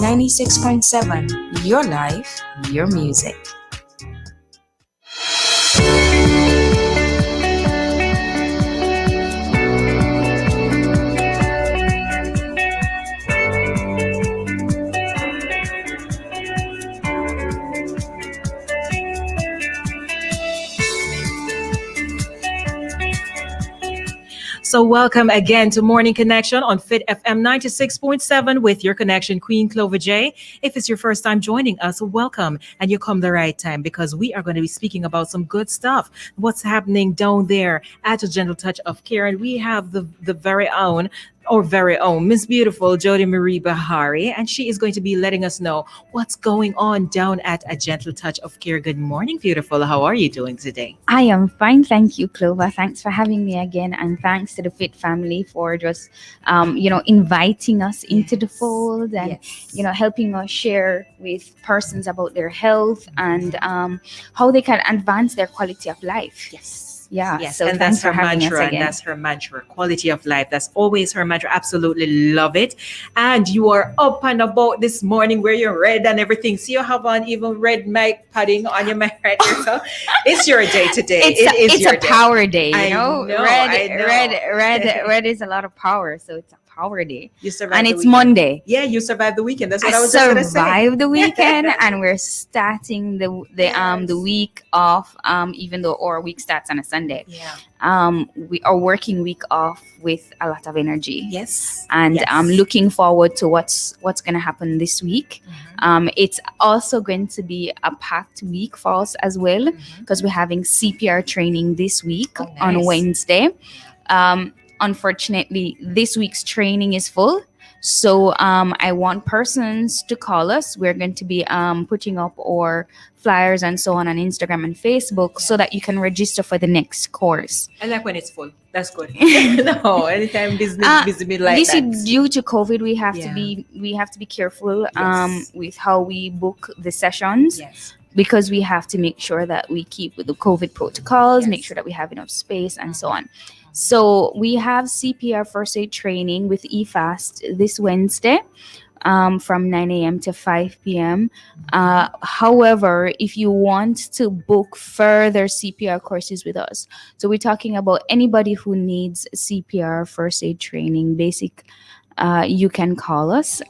96.7, your life, your music. So welcome again to Morning Connection on Fit FM 96.7 with your connection queen Clover J. If it's your first time joining us, welcome, and you come the right time because we are going to be speaking about some good stuff. What's happening down there at a gentle touch of care, and we have the very own Miss Beautiful Jody Marie Beharie, and she is going to be letting us know what's going on down at A Gentle Touch of Care. Good morning, beautiful. How are you doing today? I am fine, thank you, Clover. Thanks for having me again, and thanks to the Fit family for just, inviting us into the fold and helping us share with persons about their health and how they can advance their quality of life. Yes, So and thanks that's her for having us mantra, and again. that's her mantra, quality of life. That's always her mantra. Absolutely love it. And you are up and about this morning, where you're red and everything. See, you have on even red mic padding on your mic right here. So it's your day today. It's your a power day, I you know. know, red, I know. red is a lot of power, so it's a power day. You survived And the it's weekend. Monday. Yeah, you survived the weekend. That's what I I was just gonna say. survived the weekend, and we're starting the week off. Even though our week starts on a Sunday, we are working week off with a lot of energy. Yes. And Yes. I'm looking forward to what's going to happen this week. It's also going to be a packed week for us as well, because we're having CPR training this week on nice. Wednesday. Unfortunately, this week's training is full. So I want persons to call us. We're going to be putting up our flyers and so on Instagram and Facebook so that you can register for the next course. I like when it's full. That's good. No, anytime business busy like this that. is due to COVID. We have Yeah. to be careful Yes. with how we book the sessions. Yes. Because we have to make sure that we keep with the COVID protocols, Yes. make sure that we have enough space and so on. So we have CPR first aid training with eFast this Wednesday from 9 a.m. to 5 p.m. However, if you want to book further CPR courses with us, so we're talking about anybody who needs CPR first aid training, basic, you can call us.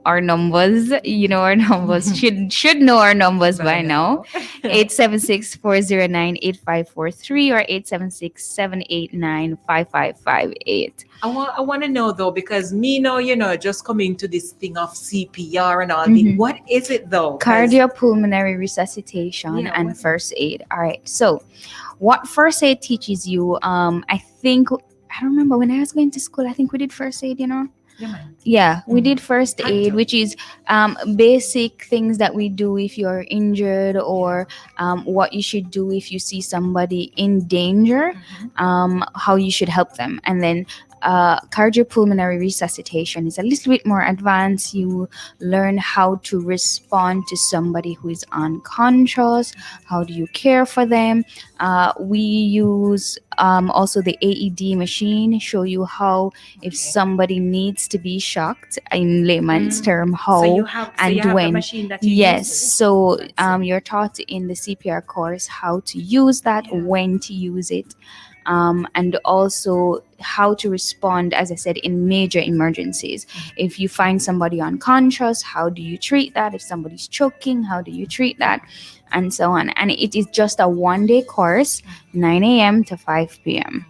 Our numbers, our numbers should know our numbers by now. 876-409-8543 or 876-789-5558. I want to know though, because me know, just coming to this thing of CPR and all the, what is it though? 'Cause- Cardiopulmonary resuscitation Yeah, and what- first aid. All right. So, what first aid teaches you? I don't remember when I was going to school. I think we did first aid. Yeah, man. Yeah, we did first Had aid, to. which is basic things that we do if you're injured, or what you should do if you see somebody in danger, how you should help them. And then cardiopulmonary resuscitation is a little bit more advanced. You learn how to respond to somebody who is unconscious. How do you care for them? We use also the AED machine, show you how if somebody needs to be shocked, in layman's term, how So you have and the when. machine that you Yes, use. so That's it. you're taught in the CPR course how to use that, when to use it, and also how to respond, as I said, in major emergencies. If you find somebody unconscious, how do you treat that? If somebody's choking, how do you treat that? And so on. And it is just a one-day course, 9 a.m. to 5 p.m.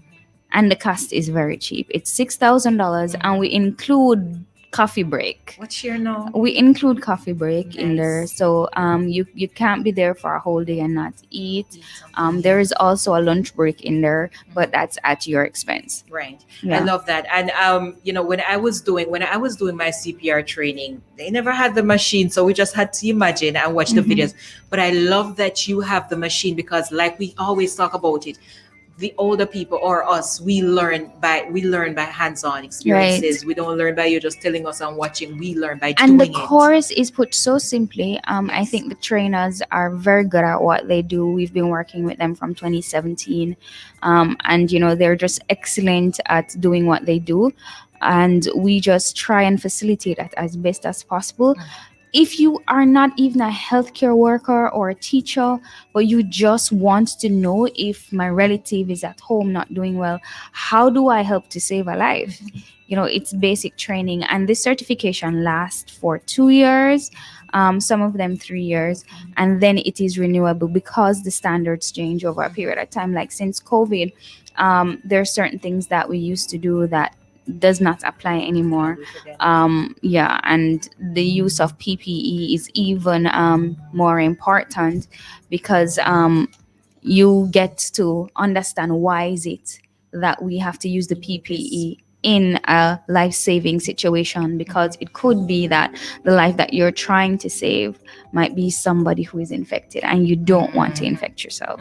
And the cost is very cheap. It's $6,000, and we include coffee break. What's your no? We include coffee break in there, Nice. so you can't be there for a whole day and not eat. There is also a lunch break in there, but that's at your expense. Right. Yeah. I love that. And when I was doing my CPR training, they never had the machine, so we just had to imagine and watch the videos. But I love that you have the machine, because like we always talk about it, the older people or us, we learn by hands-on Right. experiences. We don't learn by you just telling us and watching. We learn by And the doing it. course is put so simply. I Yes. think the trainers are very good at what they do. We've been working with them from 2017, and they're just excellent at doing what they do, and we just try and facilitate that as best as possible. If you are not even a healthcare worker or a teacher, but you just want to know if my relative is at home not doing well, how do I help to save a life? It's basic training, and this certification lasts for 2 years, some of them 3 years, and then it is renewable because the standards change over a period of time. Like since COVID, there are certain things that we used to do that does not apply anymore. Yeah, and the use of PPE is even more important because you get to understand why is it that we have to use the PPE in a life-saving situation, because it could be that the life that you're trying to save might be somebody who is infected and you don't want to infect yourself.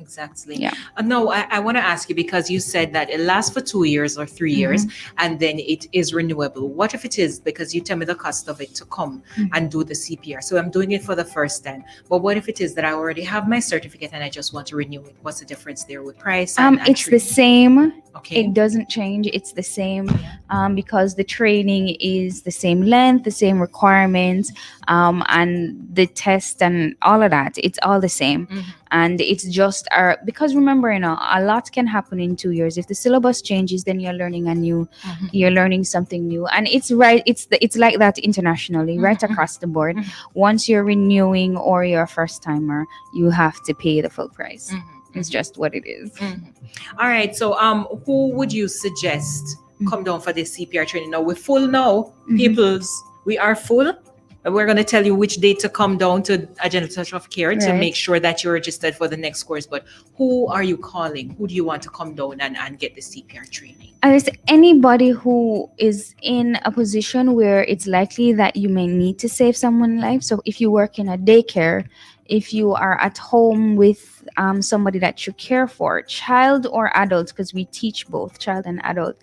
Exactly. Yeah. No, I want to ask you, because you said that it lasts for 2 years or 3 years and then it is renewable. What if it is, because you tell me the cost of it to come and do the CPR? So I'm doing it for the first time. But what if it is that I already have my certificate and I just want to renew it? What's the difference there with price and It's the treatment? same. Okay. It doesn't change. It's the same, because the training is the same length, the same requirements, and the test and all of that. It's all the same. And it's just because remember, a lot can happen in 2 years. If the syllabus changes, then you're learning something new. And it's right. It's like that internationally, right across the board. Once you're renewing or you're a first timer, you have to pay the full price. It's just what it is. All right. So, who would you suggest come down for this CPR training? Now we're full now, peoples. We are full. We're going to tell you which date to come down to Agenda Touch of Care to Right. make sure that you're registered for the next course. But who are you calling? Who do you want to come down and get the CPR training? As anybody who is in a position where it's likely that you may need to save someone's life. So if you work in a daycare, if you are at home with somebody that you care for, child or adult, because we teach both child and adult.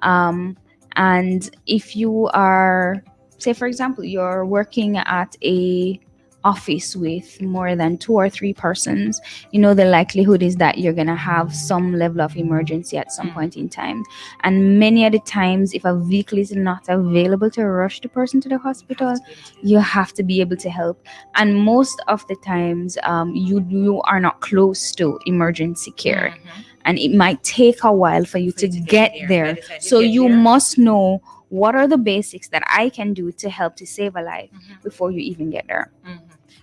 And if you are, say for example, you're working at a office with more than 2 or 3 persons, the likelihood is that you're going to have some level of emergency at some point in time. And many of the times, if a vehicle is not available to rush the person to the hospital, you have to be able to help. And most of the times, you are not close to emergency care, and it might take a while for you to get there. So you must know what are the basics that I can do to help to save a life before you even get there.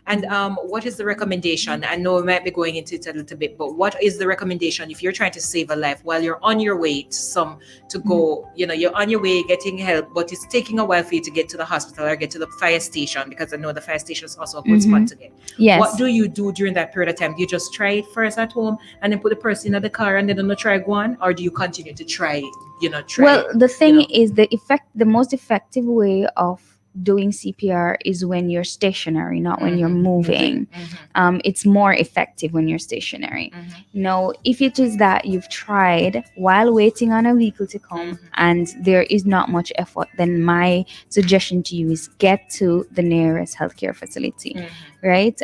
And what is the recommendation? I know we might be going into it a little bit, but what is the recommendation if you're trying to save a life while you're on your way to go, you're on your way getting help, but it's taking a while for you to get to the hospital or get to the fire station, because I know the fire station is also a good spot to get. Yes. What do you do during that period of time? Do you just try it first at home and then put the person in the car and then try one, or do you continue to try, Well, the thing is, the most effective way of doing CPR is when you're stationary, not when you're moving. It's more effective when you're stationary. Now, if it is that you've tried while waiting on a vehicle to come and there is not much effort, then my suggestion to you is get to the nearest healthcare facility. Right?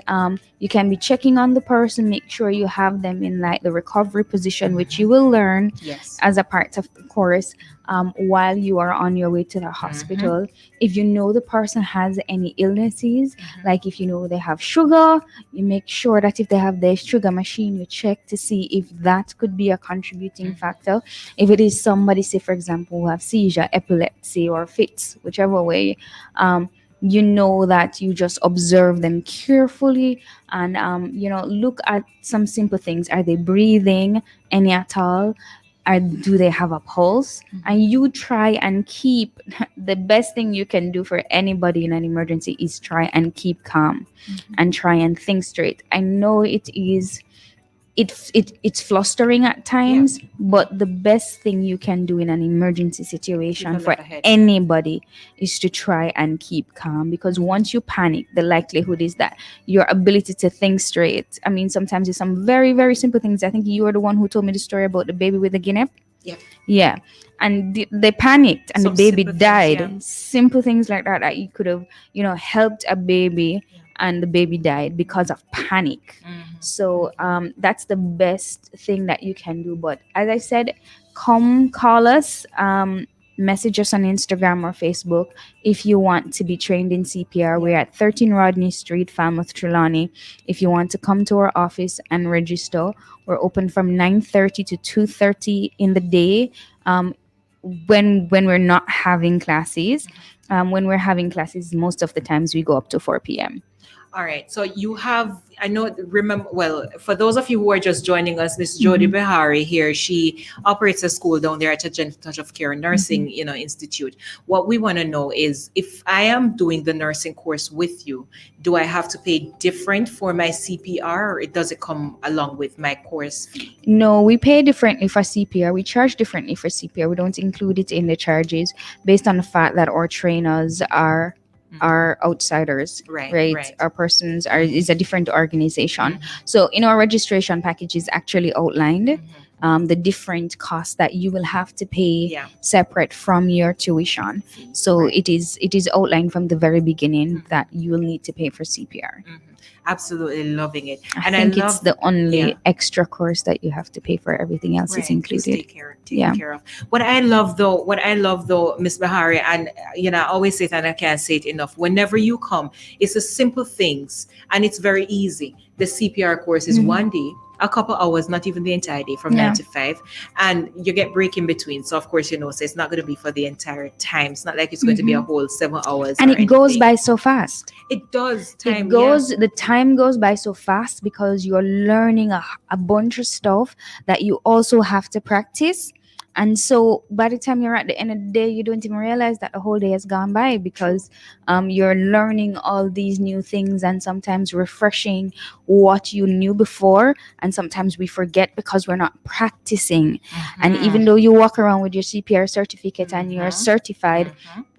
You can be checking on the person, make sure you have them in like the recovery position, which you will learn as a part of the course. While you are on your way to the hospital. If you know the person has any illnesses, like if you know they have sugar, you make sure that if they have their sugar machine, you check to see if that could be a contributing factor. If it is somebody, say for example, who have seizure, epilepsy, or fits, whichever way, you know that you just observe them carefully and look at some simple things. Are they breathing any at all? Do they have a pulse? And you try and keep the best thing you can do for anybody in an emergency is try and keep calm and try and think straight. I know it is it's flustering at times, but the best thing you can do in an emergency situation for anybody is to try and keep calm, because once you panic, the likelihood is that your ability to think straight, I mean, sometimes it's some very, very simple things. I think you were the one who told me the story about the baby with the guinea. Yep. Yeah. And they panicked and Some the baby simple things, died. yeah. Simple things like that you could have, helped a baby, and the baby died because of panic. So that's the best thing that you can do. But as I said, come call us, message us on Instagram or Facebook if you want to be trained in CPR. We're at 13 Rodney Street, Falmouth, Trelawney. If you want to come to our office and register, we're open from 9:30 to 2:30 in the day. When we're not having classes, when we're having classes, most of the times we go up to 4 p.m. All right. So you have, I know, remember, well, for those of you who are just joining us, Miss Jody Beharie here, she operates a school down there at a Gentle Touch of Care Nursing, Institute. What we want to know is, if I am doing the nursing course with you, do I have to pay different for my CPR, or does it come along with my course fee? No, we pay differently for CPR. We charge differently for CPR. We don't include it in the charges based on the fact that our trainers are outsiders, right? Our persons is a different organization. So in our registration package is actually outlined the different costs that you will have to pay separate from your tuition. So it is outlined from the very beginning that you will need to pay for CPR. Absolutely loving it. And I think it's the only extra course that you have to pay for. Everything else is included. Taken care of. What I love though, Miss Beharie, and I always say it and I can't say it enough. Whenever you come, it's the simple things and it's very easy. The CPR course is one day, a couple hours, not even the entire day, from 9 to 5, and you get break in between. So of course, so it's not going to be for the entire time. It's not like it's going to be a whole 7 hours. And it goes by so fast. It does. The time goes by so fast because you're learning a bunch of stuff that you also have to practice. And so by the time you're at the end of the day, you don't even realize that the whole day has gone by, because you're learning all these new things and sometimes refreshing what you knew before. And sometimes we forget because we're not practicing. And even though you walk around with your CPR certificate and you're certified,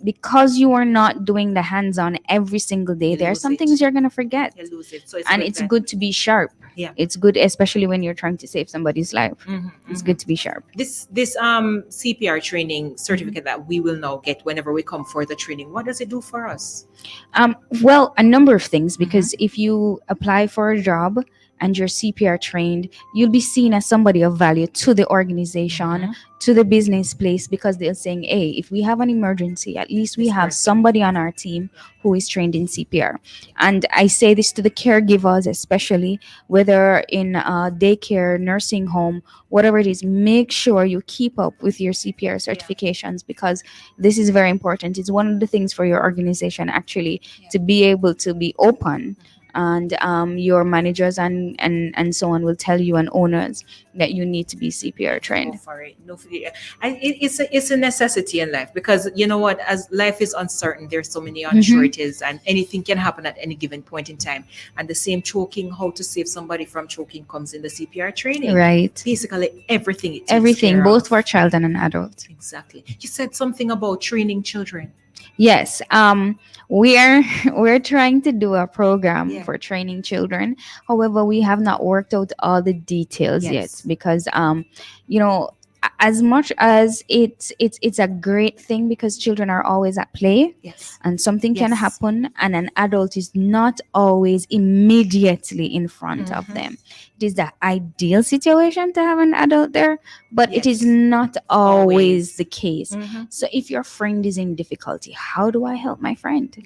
because you are not doing the hands-on every single day, there are some things you're going to forget. You lose it. So it's good to be sharp. Yeah. It's good, especially when you're trying to save somebody's life. It's good to be sharp. This CPR training certificate that we will now get whenever we come for the training, what does it do for us? Well, a number of things, because if you apply for a job and you're CPR trained, you'll be seen as somebody of value to the organization, to the business place, because they're saying, hey, if we have an emergency, at least we have somebody on our team who is trained in CPR. And I say this to the caregivers, especially whether in daycare, nursing home, whatever it is, make sure you keep up with your CPR certifications, because this is very important. It's one of the things for your organization actually to be able to be open. And your managers and so on will tell you, and owners, that you need to be CPR trained. It's a necessity in life, because you know what, as life is uncertain, there's so many unsureties and anything can happen at any given point in time. And the same choking, how to save somebody from choking, comes in the CPR training. Right. Basically everything. Everything, both for child and an adult. Exactly. You said something about training children. Yes, we're trying to do a program for training children. However, we have not worked out all the details yet, because as much as it's a great thing, because children are always at play, and something can happen, and an adult is not always immediately in front of them. It is the ideal situation to have an adult there, but it is not always the case. So if your friend is in difficulty, how do I help my friend?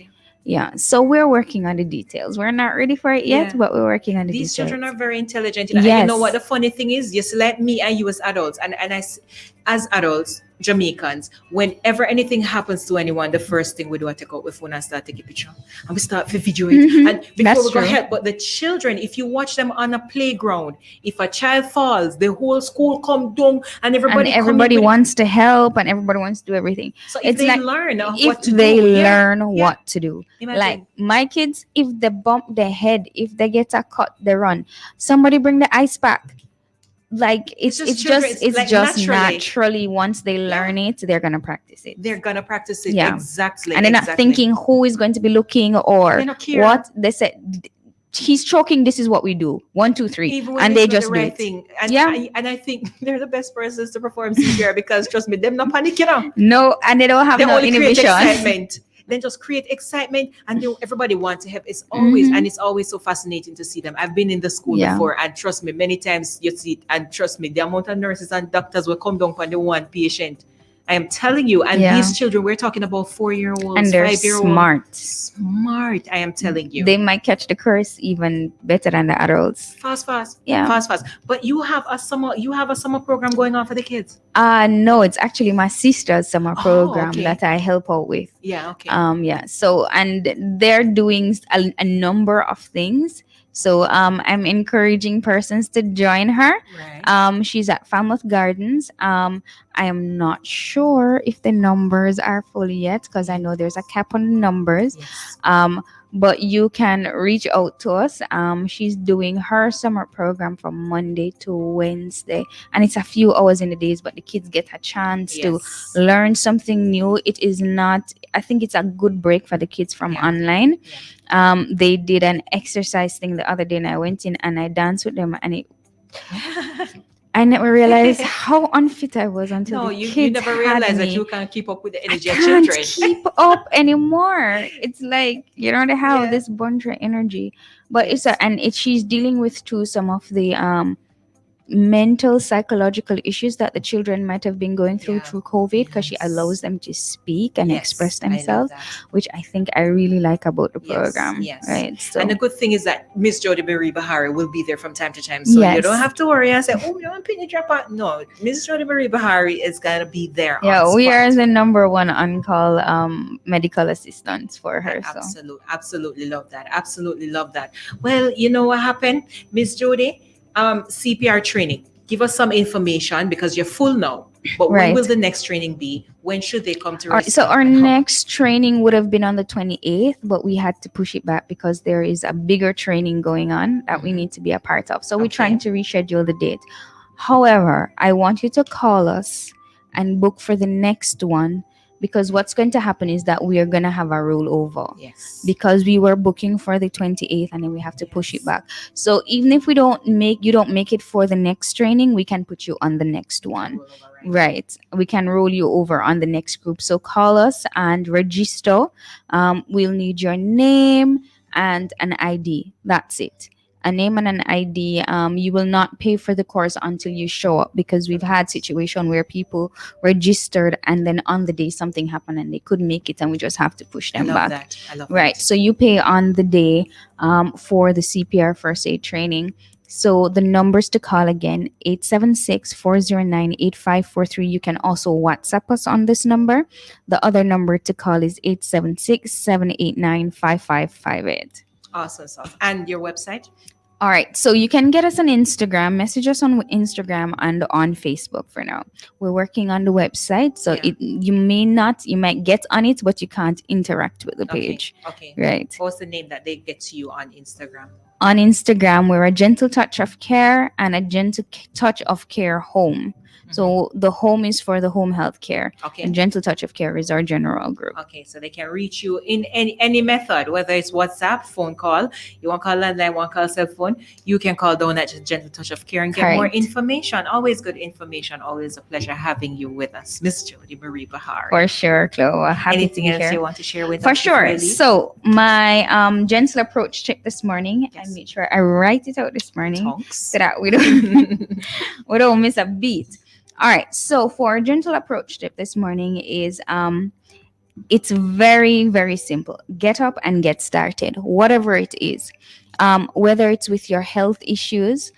So we're working on the details. We're not ready for it yet, but we're working on the details. These children are very intelligent. And you know what the funny thing is? Just like me and you as adults, and as adults, Jamaicans, whenever anything happens to anyone, the first thing we do is take out the phone and start taking picture. And we start to video it. And before That's we go true. ahead, but the children, if you watch them on a playground, if a child falls, the whole school come down and And everybody come in everybody with. wants to help and everybody wants to do everything. So if It's they like learn if what to they do, yeah, learn yeah. what to do. Like Imagine. my kids, if they bump their head, if they get a cut, they run. Somebody bring the ice pack. Like It's just children. It's it's like just naturally. naturally once they learn it, they're gonna practice it. They're gonna practice it Yeah. exactly. And they're not exactly. thinking who is going to be looking or They don't care. what they said. He's choking. This is what we do. 1, 2, 3, Even when and they they do just the do right it. thing. And, Yeah. and I think they're the best persons to perform CPR because trust me, them not panic, you know. No, and they don't have They no only create inhibition. excitement. Then just create excitement and everybody wants to help. It's always and it's always so fascinating to see them. I've been in the school Yeah. before and trust me, many times you see it, and trust me, the amount of nurses and doctors will come down for the one patient. I am telling you, and Yeah. these children, we're talking about 4-year-olds, And they're 5-year-olds. smart. I am telling you. They might catch the curse even better than the adults. Fast. Yeah. Fast. But you have a summer program going on for the kids. No, it's actually my sister's summer Oh, program okay. that I help out with. Yeah, okay. Yeah. So, and they're doing a number of things. So, I'm encouraging persons to join her. Right. She's at Falmouth Gardens. I am not sure if the numbers are full yet because I know there's a cap on the numbers. Yes. But you can reach out to us. She's doing her summer program from Monday to Wednesday, and it's a few hours in the days, but the kids get a chance to Yes. learn something new. It is not, I think it's a good break for the kids from Yeah. online. Yeah. They did an exercise thing the other day, and I went in and I danced with them, and I never realized how unfit I was until No, the you kids never had realize that me. you can't keep up with the I energy of can't children. keep up anymore. It's like you don't have Yeah. this bunch of energy, but Yes. she's dealing with too some of the mental psychological issues that the children might have been going through Yeah. through COVID because she Yes. allows them to speak and Yes, express I love themselves, that. which I think I really like about the Yes, program. yes. Right. So And the good thing is that Miss Jody Beharie will be there from time to time. So you Yes. don't have to worry and say, oh, you want to drop out. No, Miss Jody Beharie is going to be there. yeah, on we spot. are the number one on-call medical assistants for her. So Absolutely love that. Absolutely love that. Well, you know what happened, Miss Jody? CPR training. Give us some information because you're full now. But when Right. will the next training be? When should they come to All right, so receive our and how next training would have been on the 28th, but we had to push it back because there is a bigger training going on that we Mhm. need to be a part of. So we're Okay. trying to reschedule the date. However, I want you to call us and book for the next one because what's going to happen is that we are going to have a rollover Yes. because we were booking for the 28th and then we have to push it Yes. back. So even if you don't make it for the next training, we can put you on the next one. Roll over, right? Right. We can roll you over on the next group. So call us and register. We'll need your name and an ID. That's it. A name and an ID. You will not pay for the course until you show up because we've had situation where people registered and then on the day something happened and they couldn't make it and we just have to push I them love back. that. I love Right. that. So you pay on the day for the CPR first aid training. So the numbers to call again, 876-409-8543. You can also WhatsApp us on this number. The other number to call is 876-789-5558. Awesome sauce. And your website? All right. So you can get us on Instagram, message us on Instagram and on Facebook for now. We're working on the website. So Yeah. you might get on it, but you can't interact with the page. Okay. Right. What's the name that they get to you on Instagram? On Instagram, we're a gentle touch of care and a gentle touch of care home. So the home is for the home health care. Okay. And gentle touch of care is our general group. Okay, so they can reach you in any method, whether it's WhatsApp, phone call, you want to call landline, want to call cell phone, you can call down at Gentle Touch of Care and get more Correct. information. Always good information. Always a pleasure having you with us, Miss Jody Marie Beharie. For sure, Chloe. Happy Anything to be else here. you want to share with For us? before sure. I leave? So my gentle approach tip this morning, Yes. I made sure I write it out this morning Tonks. so that we don't miss a beat. All right. So for gentle approach tip this morning is It's very, very simple. Get up and get started, whatever it is. Whether it's with your health issues,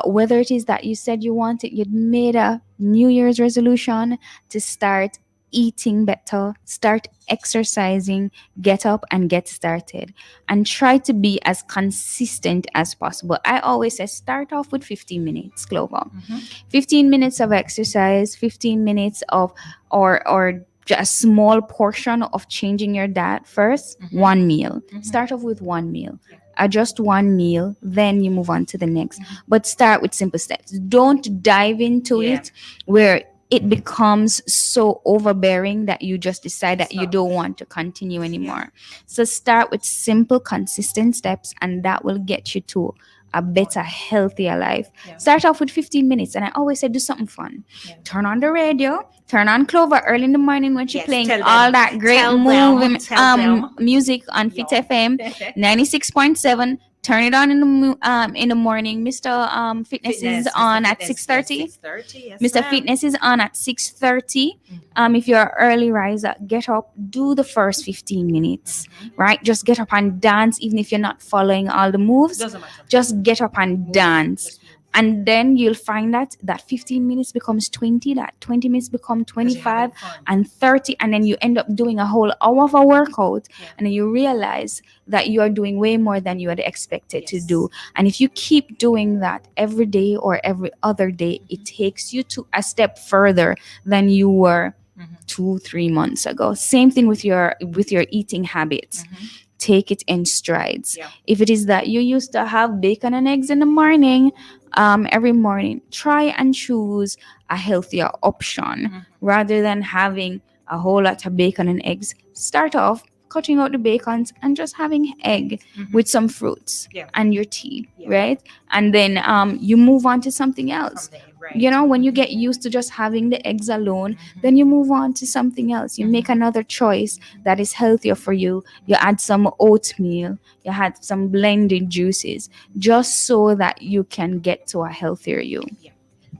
whether it is that you said you wanted, you'd made a New Year's resolution to start eating better, start exercising, get up and get started. And try to be as consistent as possible. I always say start off with 15 minutes, Clover. 15 minutes of exercise, 15 minutes of, or just a small portion of changing your diet 1st, one meal. Start off with one meal. Adjust one meal, then you move on to the next. But start with simple steps. Don't dive into it where it becomes so overbearing that you just decide that you don't want to continue anymore. So start with simple, consistent steps, and that will get you to a better, healthier life. Start off with 15 minutes. And I always say, do something fun. Turn on the radio, turn on Clover early in the morning when she's playing all that great moving music on Fit FM 96.7. Turn it on in the morning. Mr. Fitness is on at 6:30. 6:30, yes, Mr. ma'am. Fitness is on at 6:30. If you're an early riser, get up, do the first 15 minutes, right? Just get up and dance, even if you're not following all the moves. Doesn't matter. Just get up and dance. And then you'll find that 15 minutes becomes 20, that 20 minutes become 25 and 30. And then you end up doing a whole hour of a workout. And then you realize that you are doing way more than you had expected to do. And if you keep doing that every day or every other day, it takes you to a step further than you were 2-3 months ago. Same thing with your eating habits. Take it in strides. If it is that you used to have bacon and eggs in the morning, every morning, try and choose a healthier option rather than having a whole lot of bacon and eggs. Start off cutting out the bacons and just having egg with some fruits and your tea, right? And then you move on to something else. You know, when you get used to just having the eggs alone, then you move on to something else. You make another choice that is healthier for you. You add some oatmeal, you add some blended juices, just so that you can get to a healthier you.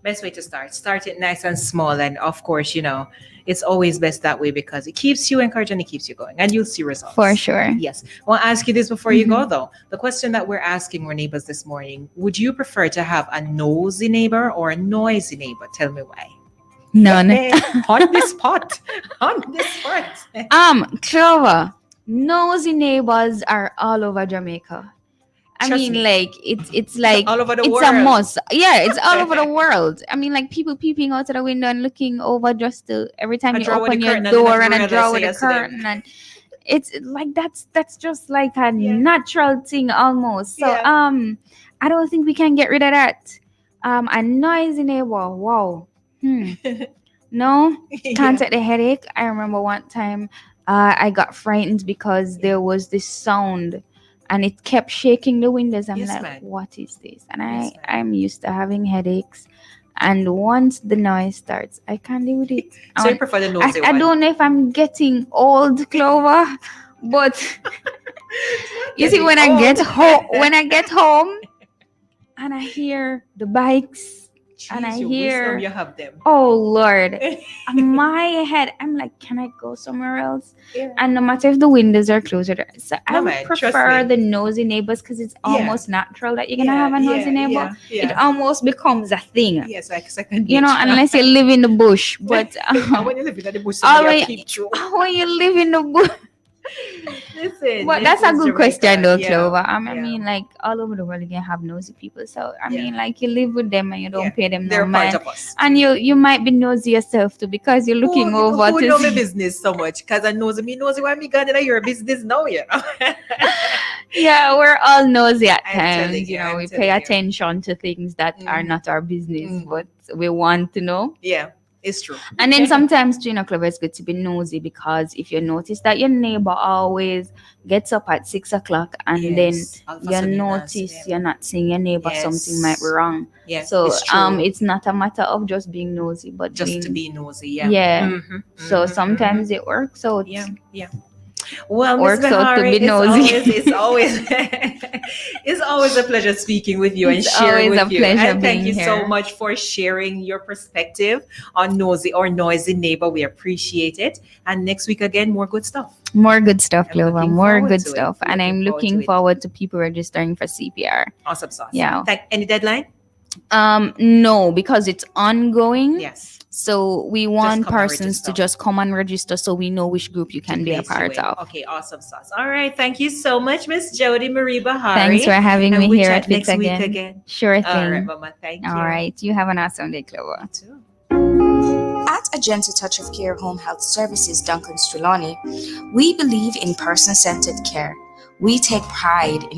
Best way to start it nice and small, and of course, it's always best that way because it keeps you encouraged and it keeps you going, and you'll see results For sure. Yes. I want to ask you this before you go, though. The question that we're asking our neighbors this morning: would you prefer to have a nosy neighbor or a noisy neighbor? Tell me why. None. On this spot. Clover, nosy neighbors are all over Jamaica. I Trust mean, me. like it's like all over the it's world. a must. Yeah, it's all over the world. I mean, like people peeping out of the window and looking over just to every time A you drawer with open the your curtain and door then and a a drawer say with a yes to them. curtain, and it's like that's just like a natural thing almost. So I don't think we can get rid of that. A noisy neighbor. Wow. No, can't take the headache. I remember one time I got frightened because there was this sound and it kept shaking the windows. I'm Yes, like, ma'am. what is this? And Yes, I'm used to having headaches. And once the noise starts, I can't live with it. So you prefer the nosy I one? don't know if I'm getting old, Clover, but you see, when I get home, and I hear the bikes, and I Jeez, you hear, wisdom you have them. oh Lord, my head, I'm like, can I go somewhere else? And no matter if the windows are closed, so I No, would man, trust prefer me. the nosy neighbors because it's almost natural that you're gonna have a nosy neighbor. It almost becomes a thing. Yes, like second You know, nature. unless you live in the bush. But And when you live in the bush, always- you peep through. when you live in the bush. Listen, But this that's a is good question, Jamaica. though, Clover. I Yeah. mean, like all over the world, you can have nosy people. So I mean, like you live with them and you don't Yeah. pay them They're no part mind. of us. And you might be nosy yourself too because you're looking who over who to know my see. business so much? Because I knows why me got in your business now, Yeah, we're all nosy at I'm telling times. you, I'm We pay telling you. attention to things that are Mhm. not our business, Mhm. but we want to know. Yeah, it's true. And then sometimes, Clover, it's good to be nosy because if you notice that your neighbor always gets up at 6 o'clock and Yes, then all of a you sudden you notice ask them. you're not seeing your neighbor, something might be Yes. wrong. Yeah, So it's true. it's not a matter of just being nosy, but Just to being, be nosy, yeah. yeah. Mhm, So mhm, sometimes it works out. mhm. Yeah. Well, Miss Works out to Beharie, be nosy. it's always It's always a pleasure speaking with you It's and sharing always with a you. pleasure And thank being you so here. much for sharing your perspective on Nosy or Noisy Neighbor. We appreciate it. And next week again, more good stuff. More good stuff, I'm Clover. looking More forward good to it. stuff. And I'm Looking forward to looking it. forward to people registering for CPR. Awesome sauce. Yeah. Any deadline? No, because it's ongoing. Yes. So we want come and persons to register. just come and register so we know which group you can be a Place you part in. of. Okay, awesome sauce. All right. Thank you so much, Miss Jody Marie Beharie. Thanks for having And me we here chat at Fit next week again. again. Sure All thing. right, Mama. Thank you. All right. You have an awesome day, Clover. You too. At A Gentle Touch of Care Home Health Services, Duncan Strulani, we believe in person-centered care. We take pride in